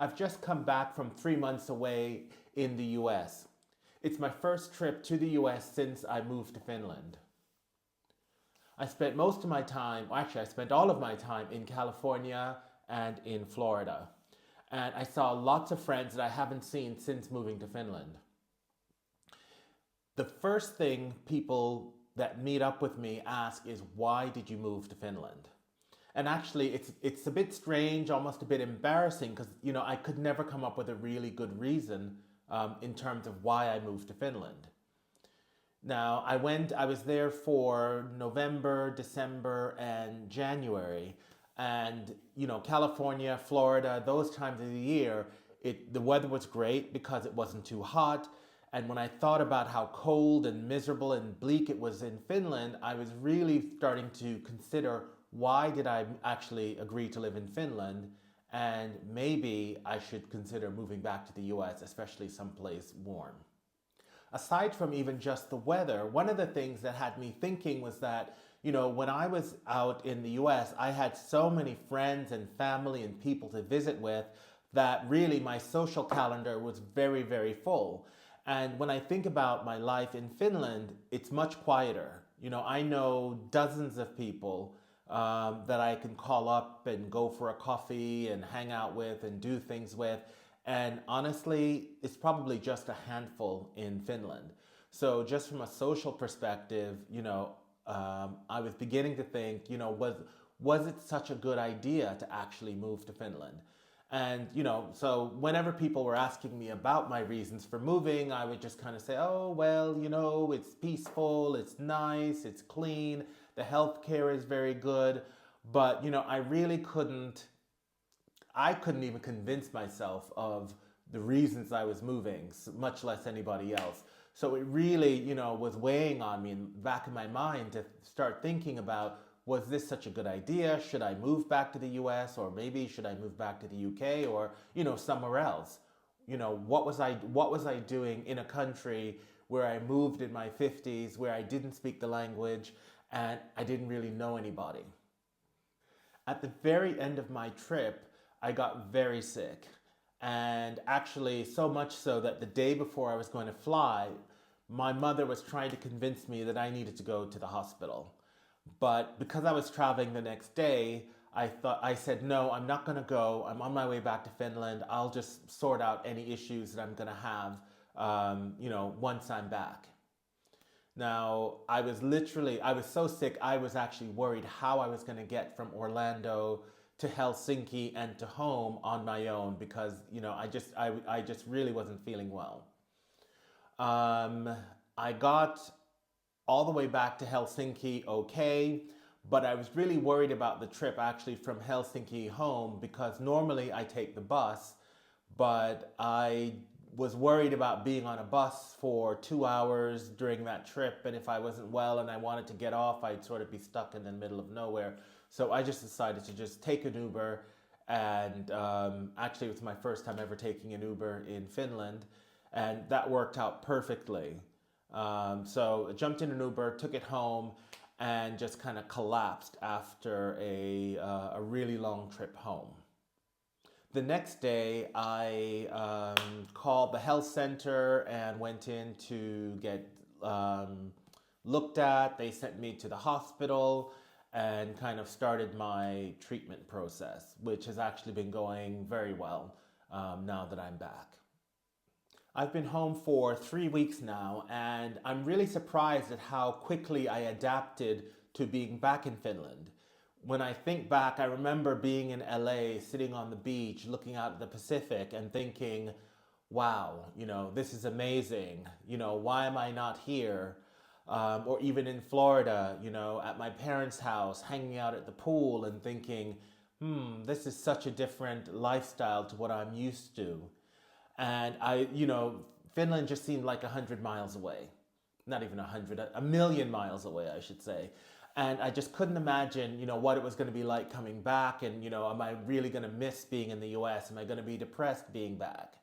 I've just come back from 3 months away in the US. It's my first trip to the US since I moved to Finland. I spent most of my time, well, actually, I spent all of my time in California and in Florida. And I saw lots of friends that I haven't seen since moving to Finland. The first thing people that meet up with me ask is, why did you move to Finland? And actually, it's a bit strange, almost a bit embarrassing, because I could never come up with a really good reason in terms of why I moved to Finland. Now, I was there for November, December, and January. And, California, Florida, those times of the year, the weather was great because it wasn't too hot. And when I thought about how cold and miserable and bleak it was in Finland, I was really starting to consider, why did I actually agree to live in Finland? And maybe I should consider moving back to the US, especially someplace warm. Aside from even just the weather, one of the things that had me thinking was that, when I was out in the US, I had so many friends and family and people to visit with that really my social calendar was very, very full. And when I think about my life in Finland, it's much quieter. I know dozens of people that I can call up and go for a coffee and hang out with and do things with. And honestly, it's probably just a handful in Finland. So just from a social perspective, I was beginning to think, was it such a good idea to actually move to Finland? And, so whenever people were asking me about my reasons for moving, I would just kind of say, oh, well, it's peaceful, it's nice, it's clean, the healthcare is very good. But, I couldn't even convince myself of the reasons I was moving, much less anybody else. So it really, was weighing on me in the back of my mind to start thinking about, was this such a good idea? Should I move back to the US, or maybe should I move back to the UK, or somewhere else? What was I doing in a country where I moved in my 50s, where I didn't speak the language and I didn't really know anybody? At the very end of my trip, I got very sick. And actually, so much so that the day before I was going to fly, my mother was trying to convince me that I needed to go to the hospital. But because I was traveling the next day, I said, no, I'm not going to go. I'm on my way back to Finland. I'll just sort out any issues that I'm going to have, once I'm back. Now, I was so sick, I was actually worried how I was going to get from Orlando to Helsinki and to home on my own, because, I just really wasn't feeling well. I got all the way back to Helsinki okay, but I was really worried about the trip actually from Helsinki home, because normally I take the bus, but I was worried about being on a bus for 2 hours during that trip, and if I wasn't well and I wanted to get off, I'd sort of be stuck in the middle of nowhere. So I just decided to just take an Uber, and actually it was my first time ever taking an Uber in Finland, and that worked out perfectly. So I jumped in an Uber, took it home, and just kind of collapsed after a really long trip home. The next day, I called the health center and went in to get looked at. They sent me to the hospital and kind of started my treatment process, which has actually been going very well now that I'm back. I've been home for 3 weeks now, and I'm really surprised at how quickly I adapted to being back in Finland. When I think back, I remember being in LA, sitting on the beach, looking out at the Pacific and thinking, wow, this is amazing. Why am I not here? Or even in Florida, at my parents' house, hanging out at the pool and thinking, this is such a different lifestyle to what I'm used to. And Finland just seemed like 100 miles away. Not even 100, a million miles away, I should say. And I just couldn't imagine, what it was going to be like coming back. And, am I really going to miss being in the US? Am I going to be depressed being back?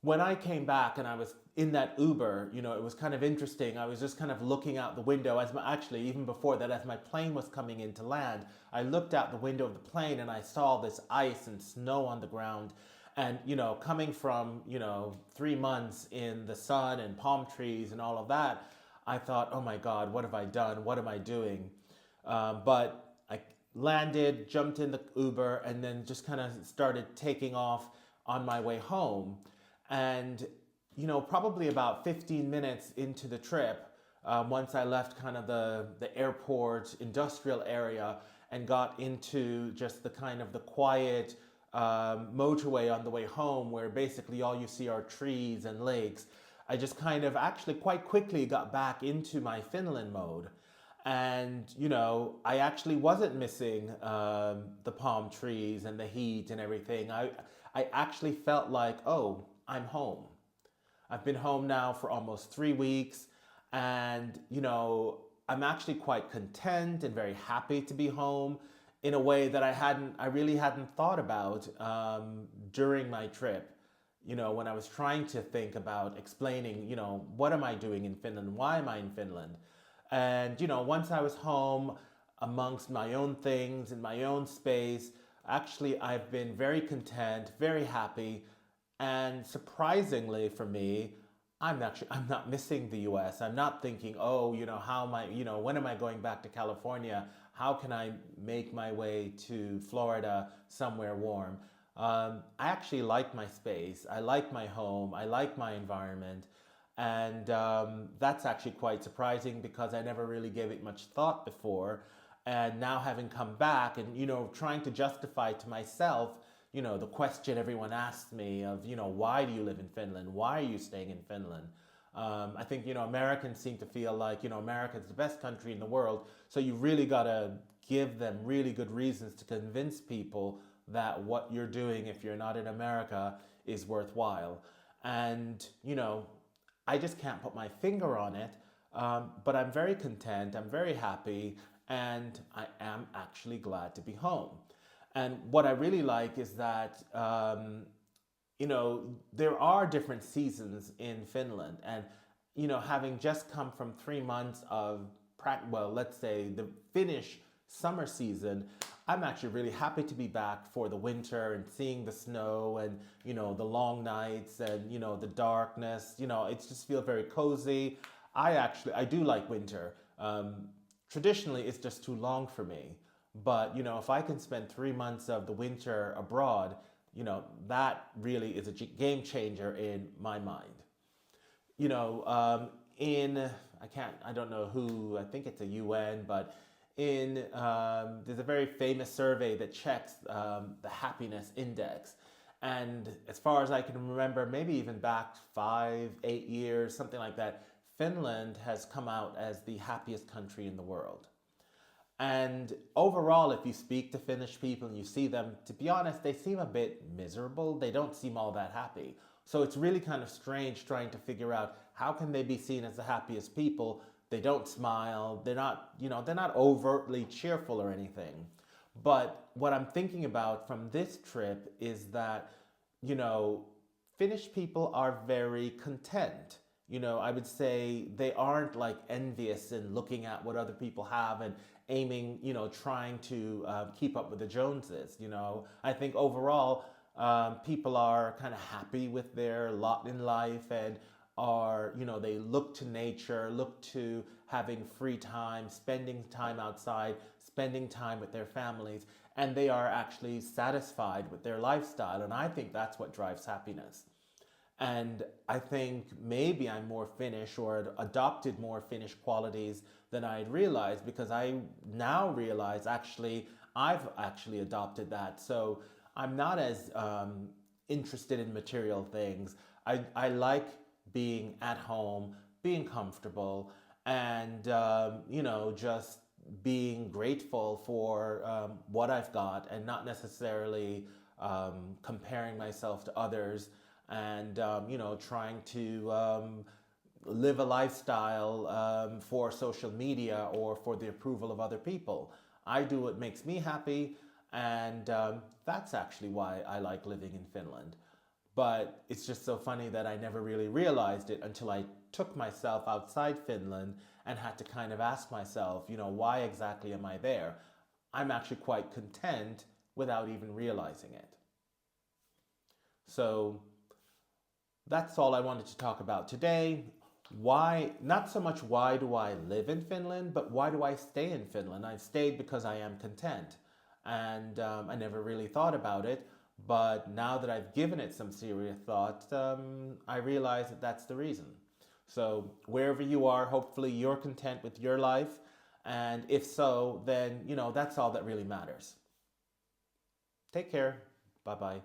when I came back and I was in that Uber, it was kind of interesting. I was just kind of looking out the window actually, even before that, as my plane was coming in to land, I looked out the window of the plane and I saw this ice and snow on the ground. And, coming from, 3 months in the sun and palm trees and all of that, I thought, oh my God, what have I done? What am I doing? But I landed, jumped in the Uber, and then just kind of started taking off on my way home. And, probably about 15 minutes into the trip, once I left kind of the airport industrial area and got into just the kind of the quiet motorway on the way home, where basically all you see are trees and lakes, I just kind of actually quite quickly got back into my Finland mode. And, I actually wasn't missing the palm trees and the heat and everything. I actually felt like, oh, I'm home. I've been home now for almost 3 weeks. And, I'm actually quite content and very happy to be home in a way that I really hadn't thought about during my trip. When I was trying to think about explaining, what am I doing in Finland? Why am I in Finland? And, once I was home amongst my own things in my own space, actually, I've been very content, very happy. And surprisingly for me, I'm not missing the US. I'm not thinking, oh, how am I, when am I going back to California? How can I make my way to Florida, somewhere warm? I actually like my space. I like my home. I like my environment. And that's actually quite surprising because I never really gave it much thought before. And now having come back and, trying to justify to myself, the question everyone asks me of, why do you live in Finland? Why are you staying in Finland? I think, Americans seem to feel like, America's the best country in the world. So you really got to give them really good reasons to convince people that what you're doing, if you're not in America, is worthwhile. And, I just can't put my finger on it. But I'm very content. I'm very happy. And I am actually glad to be home. And what I really like is that, there are different seasons in Finland. And, having just come from 3 months of, let's say the Finnish summer season, I'm actually really happy to be back for the winter and seeing the snow and, the long nights and, the darkness. It just feels very cozy. I do like winter. Traditionally, it's just too long for me. But, if I can spend 3 months of the winter abroad, that really is a game changer in my mind. I don't know who, I think it's a UN, but there's a very famous survey that checks the happiness index. And as far as I can remember, maybe even back 5, 8 years, something like that, Finland has come out as the happiest country in the world. And overall, if you speak to Finnish people and you see them, to be honest, they seem a bit miserable. They don't seem all that happy. So it's really kind of strange trying to figure out how can they be seen as the happiest people. They don't smile. They're not overtly cheerful or anything. But what I'm thinking about from this trip is that, Finnish people are very content. I would say they aren't like envious and looking at what other people have and aiming, trying to keep up with the Joneses. I think overall, people are kind of happy with their lot in life and are, they look to nature, look to having free time, spending time outside, spending time with their families, and they are actually satisfied with their lifestyle. And I think that's what drives happiness. And I think maybe I'm more Finnish or adopted more Finnish qualities than I had realized, because I now realize I've actually adopted that. So I'm not as interested in material things. I like being at home, being comfortable, and just being grateful for what I've got, and not necessarily comparing myself to others, and trying to live a lifestyle for social media or for the approval of other people. I do what makes me happy, and that's actually why I like living in Finland. But it's just so funny that I never really realized it until I took myself outside Finland and had to kind of ask myself, why exactly am I there? I'm actually quite content without even realizing it. So that's all I wanted to talk about today. Why, not so much why do I live in Finland, but why do I stay in Finland? I've stayed because I am content. And I never really thought about it. But now that I've given it some serious thought, I realize that that's the reason. So wherever you are, hopefully you're content with your life. And if so, then, that's all that really matters. Take care. Bye-bye.